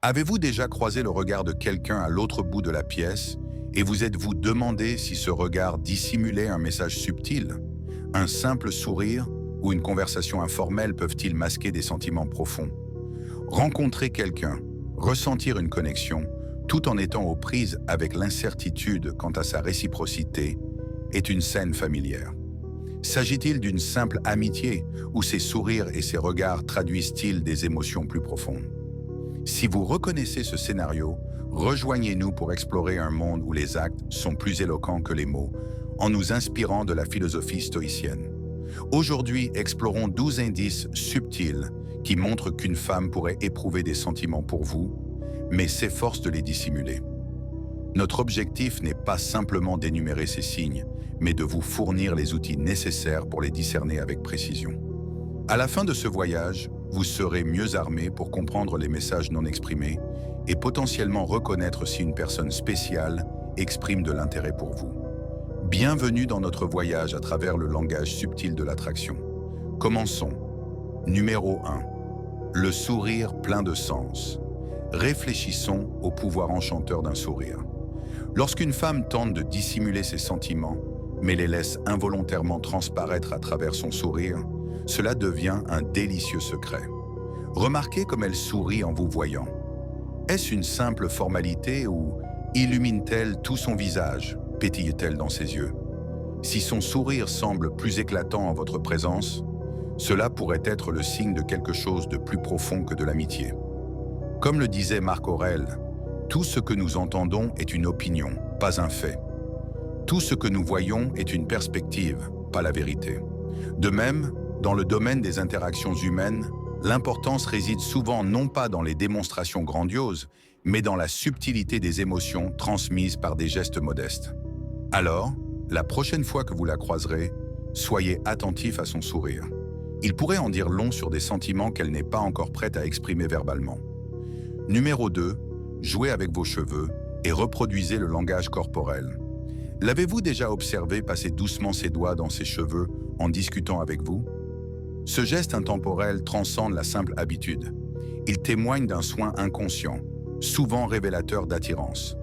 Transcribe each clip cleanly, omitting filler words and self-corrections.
Avez-vous déjà croisé le regard de quelqu'un à l'autre bout de la pièce et vous êtes-vous demandé si ce regard dissimulait un message subtil? Un simple sourire ou une conversation informelle peuvent-ils masquer des sentiments profonds? Rencontrer quelqu'un, ressentir une connexion, tout en étant aux prises avec l'incertitude quant à sa réciprocité, est une scène familière. S'agit-il d'une simple amitié ou ces sourires et ces regards traduisent-ils des émotions plus profondes? Si vous reconnaissez ce scénario, rejoignez-nous pour explorer un monde où les actes sont plus éloquents que les mots, en nous inspirant de la philosophie stoïcienne. Aujourd'hui, explorons 12 indices subtils qui montrent qu'une femme pourrait éprouver des sentiments pour vous, mais s'efforce de les dissimuler. Notre objectif n'est pas simplement d'énumérer ces signes, mais de vous fournir les outils nécessaires pour les discerner avec précision. À la fin de ce voyage, vous serez mieux armé pour comprendre les messages non exprimés et potentiellement reconnaître si une personne spéciale exprime de l'intérêt pour vous. Bienvenue dans notre voyage à travers le langage subtil de l'attraction. Commençons. Numéro 1. Le sourire plein de sens. Réfléchissons au pouvoir enchanteur d'un sourire. Lorsqu'une femme tente de dissimuler ses sentiments, mais les laisse involontairement transparaître à travers son sourire, cela devient un délicieux secret. Remarquez comme elle sourit en vous voyant. Est-ce une simple formalité ou illumine-t-elle tout son visage, pétille-t-elle dans ses yeux? Si son sourire semble plus éclatant en votre présence, cela pourrait être le signe de quelque chose de plus profond que de l'amitié. Comme le disait Marc Aurèle, tout ce que nous entendons est une opinion, pas un fait. Tout ce que nous voyons est une perspective, pas la vérité. De même, dans le domaine des interactions humaines, l'importance réside souvent non pas dans les démonstrations grandioses, mais dans la subtilité des émotions transmises par des gestes modestes. Alors, la prochaine fois que vous la croiserez, soyez attentif à son sourire. Il pourrait en dire long sur des sentiments qu'elle n'est pas encore prête à exprimer verbalement. Numéro 2. Jouez avec vos cheveux et reproduisez le langage corporel. L'avez-vous déjà observé passer doucement ses doigts dans ses cheveux en discutant avec vous? Ce geste intemporel transcende la simple habitude. Il témoigne d'un soin inconscient, souvent révélateur d'attirance.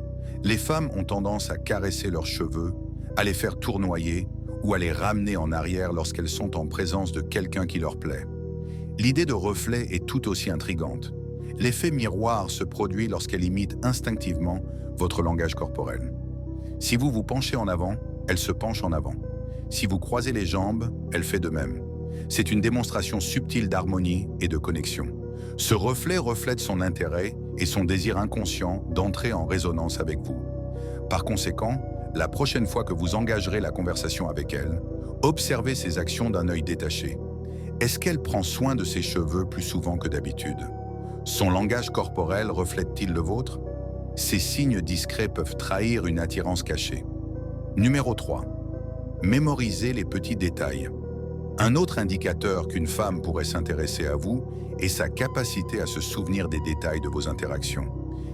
Les femmes ont tendance à caresser leurs cheveux, à les faire tournoyer ou à les ramener en arrière lorsqu'elles sont en présence de quelqu'un qui leur plaît. L'idée de reflet est tout aussi intrigante. L'effet miroir se produit lorsqu'elle imite instinctivement votre langage corporel. Si vous vous penchez en avant, elle se penche en avant. Si vous croisez les jambes, elle fait de même. C'est une démonstration subtile d'harmonie et de connexion. Ce reflet reflète son intérêt et son désir inconscient d'entrer en résonance avec vous. Par conséquent, la prochaine fois que vous engagerez la conversation avec elle, observez ses actions d'un œil détaché. Est-ce qu'elle prend soin de ses cheveux plus souvent que d'habitude? Son langage corporel reflète-t-il le vôtre? Ces signes discrets peuvent trahir une attirance cachée. Numéro 3. Mémorisez les petits détails. Un autre indicateur qu'une femme pourrait s'intéresser à vous est sa capacité à se souvenir des détails de vos interactions.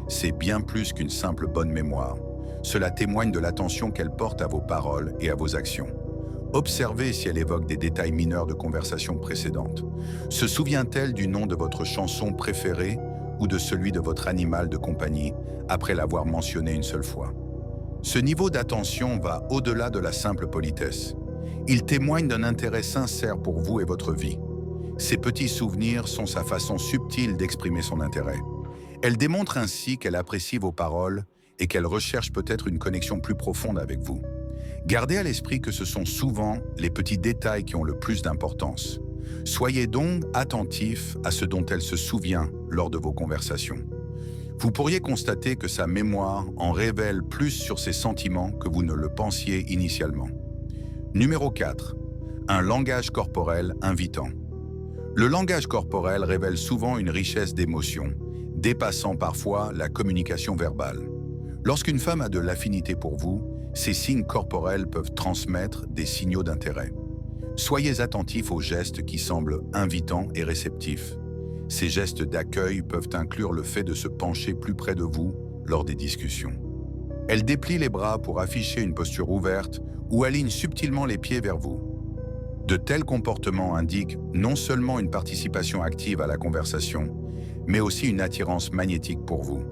C'est bien plus qu'une simple bonne mémoire. Cela témoigne de l'attention qu'elle porte à vos paroles et à vos actions. Observez si elle évoque des détails mineurs de conversations précédentes. Se souvient-elle du nom de votre chanson préférée ou de celui de votre animal de compagnie après l'avoir mentionné une seule fois? Ce niveau d'attention va au-delà de la simple politesse. Il témoigne d'un intérêt sincère pour vous et votre vie. Ces petits souvenirs sont sa façon subtile d'exprimer son intérêt. Elle démontre ainsi qu'elle apprécie vos paroles et qu'elle recherche peut-être une connexion plus profonde avec vous. Gardez à l'esprit que ce sont souvent les petits détails qui ont le plus d'importance. Soyez donc attentifs à ce dont elle se souvient lors de vos conversations. Vous pourriez constater que sa mémoire en révèle plus sur ses sentiments que vous ne le pensiez initialement. Numéro 4. Un langage corporel invitant. Le langage corporel révèle souvent une richesse d'émotions, dépassant parfois la communication verbale. Lorsqu'une femme a de l'affinité pour vous, ces signes corporels peuvent transmettre des signaux d'intérêt. Soyez attentifs aux gestes qui semblent invitants et réceptifs. Ces gestes d'accueil peuvent inclure le fait de se pencher plus près de vous lors des discussions. Elle déplie les bras pour afficher une posture ouverte ou aligne subtilement les pieds vers vous. De tels comportements indiquent non seulement une participation active à la conversation, mais aussi une attirance magnétique pour vous.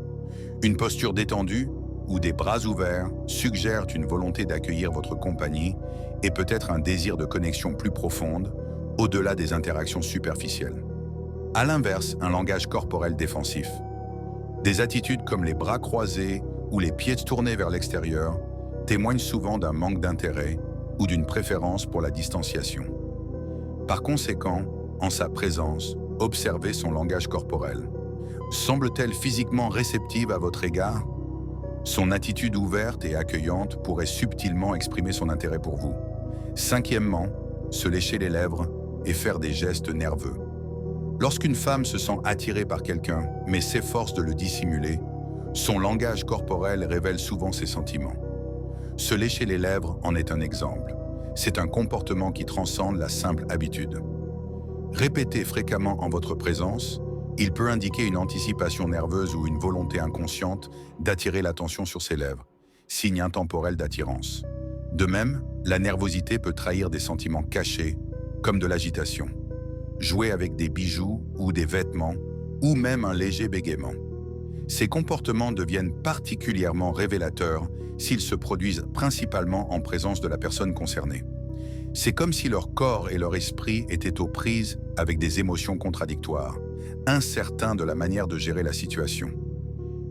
Une posture détendue ou des bras ouverts suggèrent une volonté d'accueillir votre compagnie et peut-être un désir de connexion plus profonde, au-delà des interactions superficielles. À l'inverse, un langage corporel défensif. Des attitudes comme les bras croisés ou les pieds tournés vers l'extérieur témoignent souvent d'un manque d'intérêt ou d'une préférence pour la distanciation. Par conséquent, en sa présence, observez son langage corporel. Semble-t-elle physiquement réceptive à votre égard? Son attitude ouverte et accueillante pourrait subtilement exprimer son intérêt pour vous. Cinquièmement, se lécher les lèvres et faire des gestes nerveux. Lorsqu'une femme se sent attirée par quelqu'un, mais s'efforce de le dissimuler, son langage corporel révèle souvent ses sentiments. Se lécher les lèvres en est un exemple. C'est un comportement qui transcende la simple habitude. Répété fréquemment en votre présence, il peut indiquer une anticipation nerveuse ou une volonté inconsciente d'attirer l'attention sur ses lèvres, signe intemporel d'attirance. De même, la nervosité peut trahir des sentiments cachés, comme de l'agitation. Jouer avec des bijoux ou des vêtements, ou même un léger bégaiement. Ces comportements deviennent particulièrement révélateurs s'ils se produisent principalement en présence de la personne concernée. C'est comme si leur corps et leur esprit étaient aux prises avec des émotions contradictoires, incertains de la manière de gérer la situation.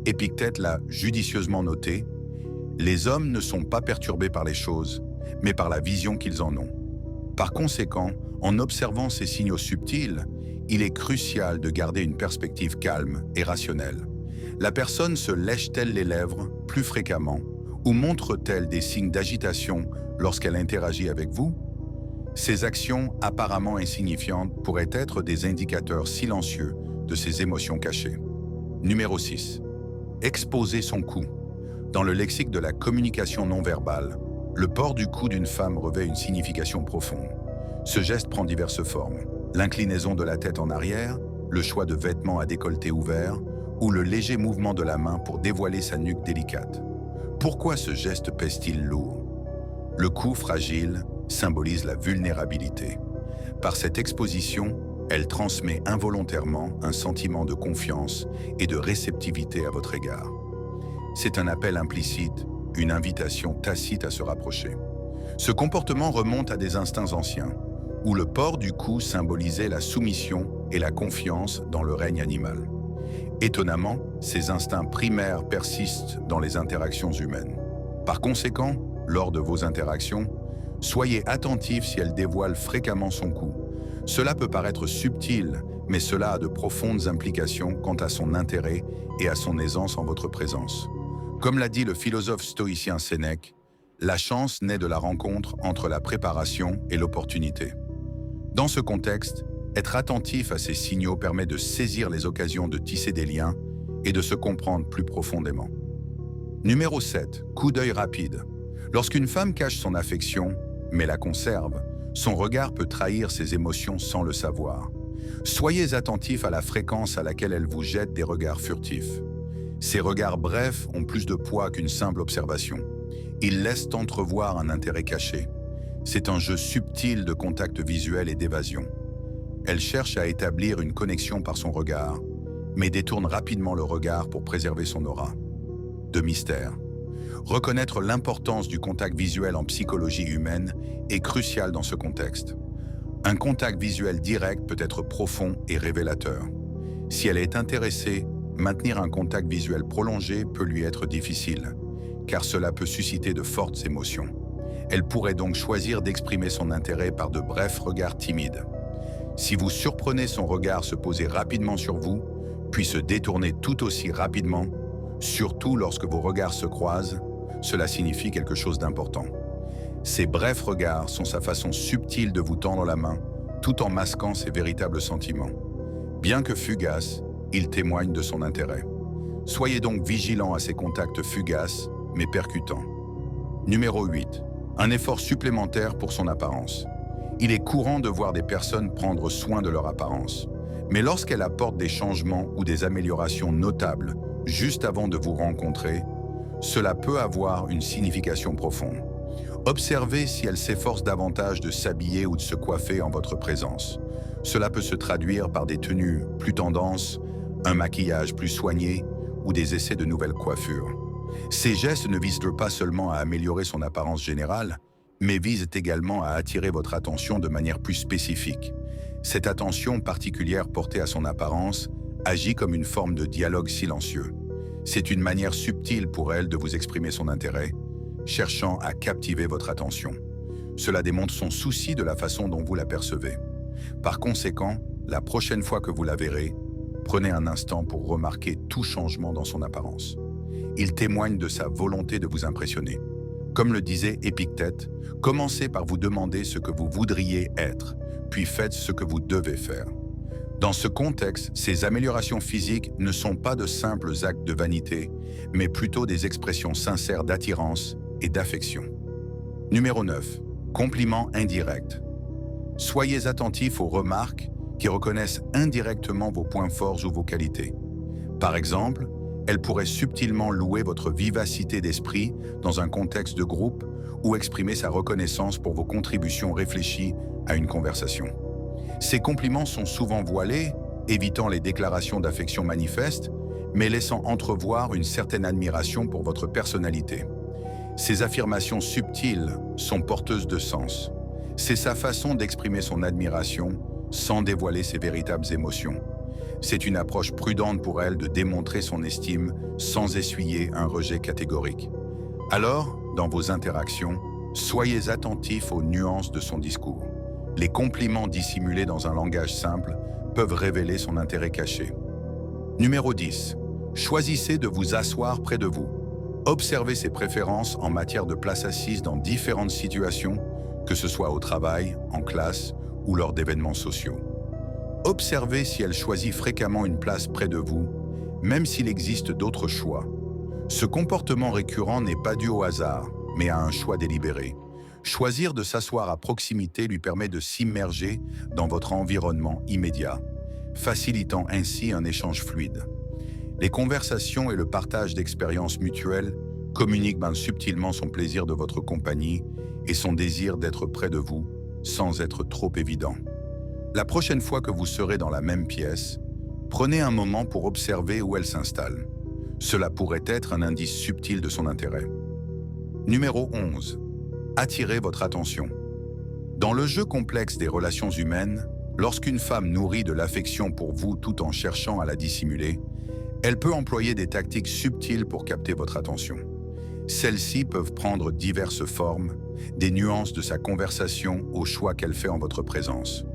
Épictète l'a judicieusement noté, « Les hommes ne sont pas perturbés par les choses, mais par la vision qu'ils en ont. » Par conséquent, en observant ces signaux subtils, il est crucial de garder une perspective calme et rationnelle. La personne se lèche-t-elle les lèvres plus fréquemment ou montre-t-elle des signes d'agitation lorsqu'elle interagit avec vous? Ces actions apparemment insignifiantes pourraient être des indicateurs silencieux de ses émotions cachées. Numéro 6. Exposer son cou. Dans le lexique de la communication non verbale, le port du cou d'une femme revêt une signification profonde. Ce geste prend diverses formes. L'inclinaison de la tête en arrière, le choix de vêtements à décolleté ouvert ou le léger mouvement de la main pour dévoiler sa nuque délicate. Pourquoi ce geste pèse-t-il lourd? Le cou fragile symbolise la vulnérabilité. Par cette exposition, elle transmet involontairement un sentiment de confiance et de réceptivité à votre égard. C'est un appel implicite, une invitation tacite à se rapprocher. Ce comportement remonte à des instincts anciens, où le port du cou symbolisait la soumission et la confiance dans le règne animal. Étonnamment, ces instincts primaires persistent dans les interactions humaines. Par conséquent, lors de vos interactions, soyez attentifs si elle dévoile fréquemment son cou. Cela peut paraître subtil, mais cela a de profondes implications quant à son intérêt et à son aisance en votre présence. Comme l'a dit le philosophe stoïcien Sénèque, la chance naît de la rencontre entre la préparation et l'opportunité. Dans ce contexte, être attentif à ces signaux permet de saisir les occasions de tisser des liens et de se comprendre plus profondément. Numéro 7. Coup d'œil rapide. Lorsqu'une femme cache son affection, mais la conserve, son regard peut trahir ses émotions sans le savoir. Soyez attentifs à la fréquence à laquelle elle vous jette des regards furtifs. Ces regards brefs ont plus de poids qu'une simple observation. Ils laissent entrevoir un intérêt caché. C'est un jeu subtil de contact visuel et d'évasion. Elle cherche à établir une connexion par son regard, mais détourne rapidement le regard pour préserver son aura. De mystère. Reconnaître l'importance du contact visuel en psychologie humaine est crucial dans ce contexte. Un contact visuel direct peut être profond et révélateur. Si elle est intéressée, maintenir un contact visuel prolongé peut lui être difficile, car cela peut susciter de fortes émotions. Elle pourrait donc choisir d'exprimer son intérêt par de brefs regards timides. Si vous surprenez son regard se poser rapidement sur vous, puis se détourner tout aussi rapidement, surtout lorsque vos regards se croisent, cela signifie quelque chose d'important. Ces brefs regards sont sa façon subtile de vous tendre la main, tout en masquant ses véritables sentiments. Bien que fugaces, ils témoignent de son intérêt. Soyez donc vigilants à ces contacts fugaces, mais percutants. Numéro 8. Un effort supplémentaire pour son apparence. Il est courant de voir des personnes prendre soin de leur apparence. Mais lorsqu'elles apportent des changements ou des améliorations notables juste avant de vous rencontrer, cela peut avoir une signification profonde. Observez si elles s'efforcent davantage de s'habiller ou de se coiffer en votre présence. Cela peut se traduire par des tenues plus tendance, un maquillage plus soigné ou des essais de nouvelles coiffures. Ces gestes ne visent pas seulement à améliorer son apparence générale, mais visent également à attirer votre attention de manière plus spécifique. Cette attention particulière portée à son apparence agit comme une forme de dialogue silencieux. C'est une manière subtile pour elle de vous exprimer son intérêt, cherchant à captiver votre attention. Cela démontre son souci de la façon dont vous la percevez. Par conséquent, la prochaine fois que vous la verrez, prenez un instant pour remarquer tout changement dans son apparence. Il témoigne de sa volonté de vous impressionner. Comme le disait Épictète, commencez par vous demander ce que vous voudriez être, puis faites ce que vous devez faire. Dans ce contexte, ces améliorations physiques ne sont pas de simples actes de vanité, mais plutôt des expressions sincères d'attirance et d'affection. Numéro 9. Compliments indirects. Soyez attentifs aux remarques qui reconnaissent indirectement vos points forts ou vos qualités. Par exemple, elle pourrait subtilement louer votre vivacité d'esprit dans un contexte de groupe ou exprimer sa reconnaissance pour vos contributions réfléchies à une conversation. Ces compliments sont souvent voilés, évitant les déclarations d'affection manifestes, mais laissant entrevoir une certaine admiration pour votre personnalité. Ces affirmations subtiles sont porteuses de sens. C'est sa façon d'exprimer son admiration sans dévoiler ses véritables émotions. C'est une approche prudente pour elle de démontrer son estime sans essuyer un rejet catégorique. Alors, dans vos interactions, soyez attentifs aux nuances de son discours. Les compliments dissimulés dans un langage simple peuvent révéler son intérêt caché. Numéro 10. Choisissez de vous asseoir près de vous. Observez ses préférences en matière de place assise dans différentes situations, que ce soit au travail, en classe ou lors d'événements sociaux. Observez si elle choisit fréquemment une place près de vous, même s'il existe d'autres choix. Ce comportement récurrent n'est pas dû au hasard, mais à un choix délibéré. Choisir de s'asseoir à proximité lui permet de s'immerger dans votre environnement immédiat, facilitant ainsi un échange fluide. Les conversations et le partage d'expériences mutuelles communiquent subtilement son plaisir de votre compagnie et son désir d'être près de vous, sans être trop évident. La prochaine fois que vous serez dans la même pièce, prenez un moment pour observer où elle s'installe. Cela pourrait être un indice subtil de son intérêt. Numéro 11. Attirez votre attention. Dans le jeu complexe des relations humaines, lorsqu'une femme nourrit de l'affection pour vous tout en cherchant à la dissimuler, elle peut employer des tactiques subtiles pour capter votre attention. Celles-ci peuvent prendre diverses formes, des nuances de sa conversation au choix qu'elle fait en votre présence.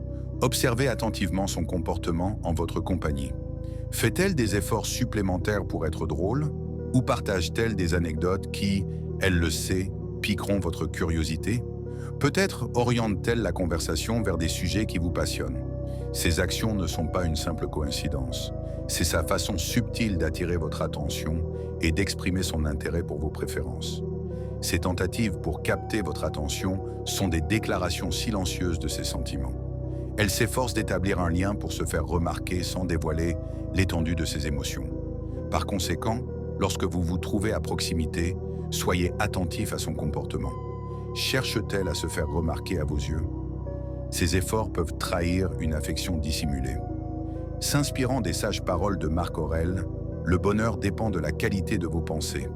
Observez attentivement son comportement en votre compagnie. Fait-elle des efforts supplémentaires pour être drôle ou partage-t-elle des anecdotes qui, elle le sait, piqueront votre curiosité? Peut-être oriente-t-elle la conversation vers des sujets qui vous passionnent. Ces actions ne sont pas une simple coïncidence. C'est sa façon subtile d'attirer votre attention et d'exprimer son intérêt pour vos préférences. Ces tentatives pour capter votre attention sont des déclarations silencieuses de ses sentiments. Elle s'efforce d'établir un lien pour se faire remarquer sans dévoiler l'étendue de ses émotions. Par conséquent, lorsque vous vous trouvez à proximité, soyez attentif à son comportement. Cherche-t-elle à se faire remarquer à vos yeux? Ces efforts peuvent trahir une affection dissimulée. S'inspirant des sages paroles de Marc Aurèle, le bonheur dépend de la qualité de vos pensées.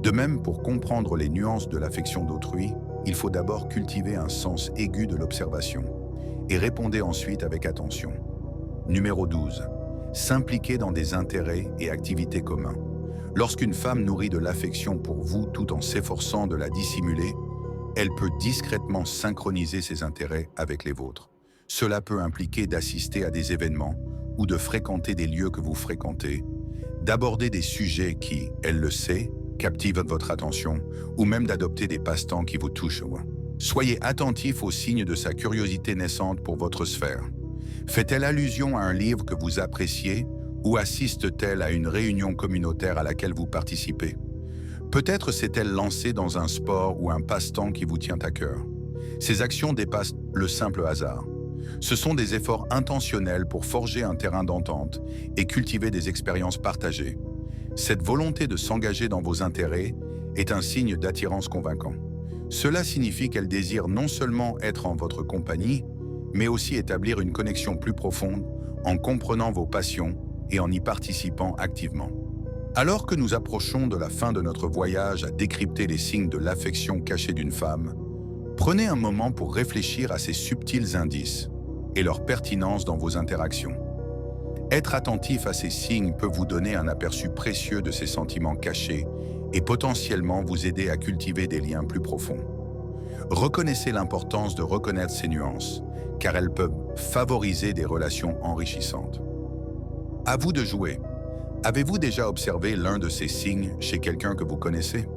De même, pour comprendre les nuances de l'affection d'autrui, il faut d'abord cultiver un sens aigu de l'observation et répondez ensuite avec attention. Numéro 12. S'impliquer dans des intérêts et activités communs. Lorsqu'une femme nourrit de l'affection pour vous tout en s'efforçant de la dissimuler, elle peut discrètement synchroniser ses intérêts avec les vôtres. Cela peut impliquer d'assister à des événements ou de fréquenter des lieux que vous fréquentez, d'aborder des sujets qui, elle le sait, captivent votre attention, ou même d'adopter des passe-temps qui vous touchent. Soyez attentif aux signes de sa curiosité naissante pour votre sphère. Fait-elle allusion à un livre que vous appréciez ou assiste-t-elle à une réunion communautaire à laquelle vous participez? Peut-être s'est-elle lancée dans un sport ou un passe-temps qui vous tient à cœur. Ces actions dépassent le simple hasard. Ce sont des efforts intentionnels pour forger un terrain d'entente et cultiver des expériences partagées. Cette volonté de s'engager dans vos intérêts est un signe d'attirance convaincant. Cela signifie qu'elle désire non seulement être en votre compagnie, mais aussi établir une connexion plus profonde en comprenant vos passions et en y participant activement. Alors que nous approchons de la fin de notre voyage à décrypter les signes de l'affection cachée d'une femme, prenez un moment pour réfléchir à ces subtils indices et leur pertinence dans vos interactions. Être attentif à ces signes peut vous donner un aperçu précieux de ces sentiments cachés et potentiellement vous aider à cultiver des liens plus profonds. Reconnaissez l'importance de reconnaître ces nuances, car elles peuvent favoriser des relations enrichissantes. À vous de jouer. Avez-vous déjà observé l'un de ces signes chez quelqu'un que vous connaissez?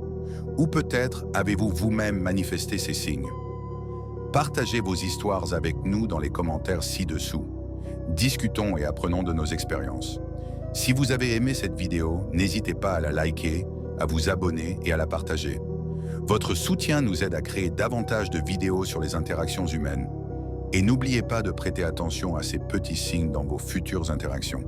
Ou peut-être avez-vous vous-même manifesté ces signes? Partagez vos histoires avec nous dans les commentaires ci-dessous. Discutons et apprenons de nos expériences. Si vous avez aimé cette vidéo, n'hésitez pas à la liker, à vous abonner et à la partager. Votre soutien nous aide à créer davantage de vidéos sur les interactions humaines. Et n'oubliez pas de prêter attention à ces petits signes dans vos futures interactions.